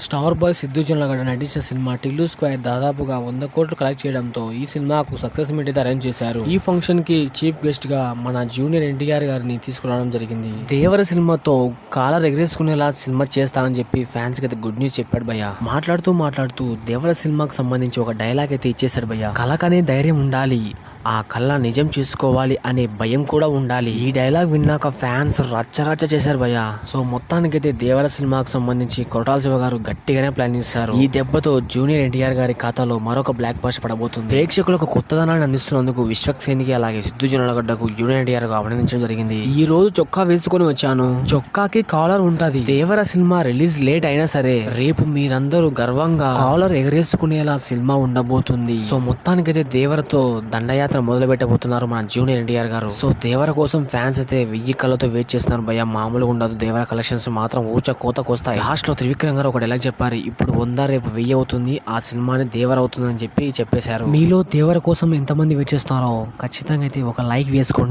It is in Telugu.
స్టార్ బాయ్ సిద్ధు జొన్నలగడ్డ నటించిన సినిమా టిల్లు స్క్వేర్ దాదాపుగా 100 కోట్లు కలెక్ట్ చేయడంతో ఈ సినిమాకు సక్సెస్ మీట్ అయితే అరేంజ్ చేశారు. ఈ ఫంక్షన్ కి చీఫ్ గెస్ట్ గా మన జూనియర్ ఎన్టీఆర్ గారిని తీసుకురావడం జరిగింది. దేవర సినిమాతో కాలర్ ఎగరేసుకునేలా సినిమా చేస్తానని చెప్పి ఫ్యాన్స్ కి అయితే గుడ్ న్యూస్ చెప్పాడు భయ్య. మాట్లాడుతూ దేవర సినిమాకి సంబంధించి ఒక డైలాగ్ అయితే ఇచ్చేసాడు భయ్య. కలకనే ధైర్యం ఉండాలి, ఆ కళ్ళ నిజం చేసుకోవాలి అనే భయం కూడా ఉండాలి. ఈ డైలాగ్ విన్నాక ఫ్యాన్స్ రచ్చ చేశారు భయ్య. సో మొత్తానికైతే దేవర సినిమాకు సంబంధించి కొరటాల శివ గారు గట్టిగానే ప్లాన్ చేశారు. ఈ దెబ్బతో జూనియర్ ఎన్టీఆర్ గారి ఖాతాలో మరొక బ్లాక్ బస్టర్ పడబోతుంది. ప్రేక్షకులకు కొత్తదనాన్ని అందిస్తున్నందుకు విశ్వక్సేనికి అలాగే సిద్ధు జొన్నలగడ్డకు జూనియర్ ఎన్టీఆర్ గా అభినందించడం జరిగింది. ఈ రోజు చొక్కా వేసుకుని వచ్చాను, చొక్కాకి కాలర్ ఉంటది. దేవర సినిమా రిలీజ్ లేట్ అయినా సరే రేపు మీరందరూ గర్వంగా కాలర్ ఎగరేసుకునేలా సినిమా ఉండబోతుంది. సో మొత్తానికైతే దేవరతో దండయాత్ర మొదలు పెట్టబోతున్నారు మన జూనియర్ ఎన్టీఆర్ గారు. సో దేవర కోసం ఫ్యాన్స్ అయితే 1000 కళ్ళతో వెయిట్ చేస్తున్నారు భయ్య. మామూలుగా ఉండదు. దేవర కలెక్షన్స్ మాత్రం ఊచ కోతకొస్తాయి. లాస్ట్ లో త్రివిక్రమ్ గారు ఒకటి ఎలా చెప్పారు, ఇప్పుడు 100 రేపు 1000 అవుతుంది, ఆ సినిమాని దేవర అవుతుందని చెప్పేశారు. మీలో దేవర కోసం ఎంతమంది వెయిట్ చేస్తున్నారో ఖచ్చితంగా అయితే ఒక లైక్ వేసుకోండి.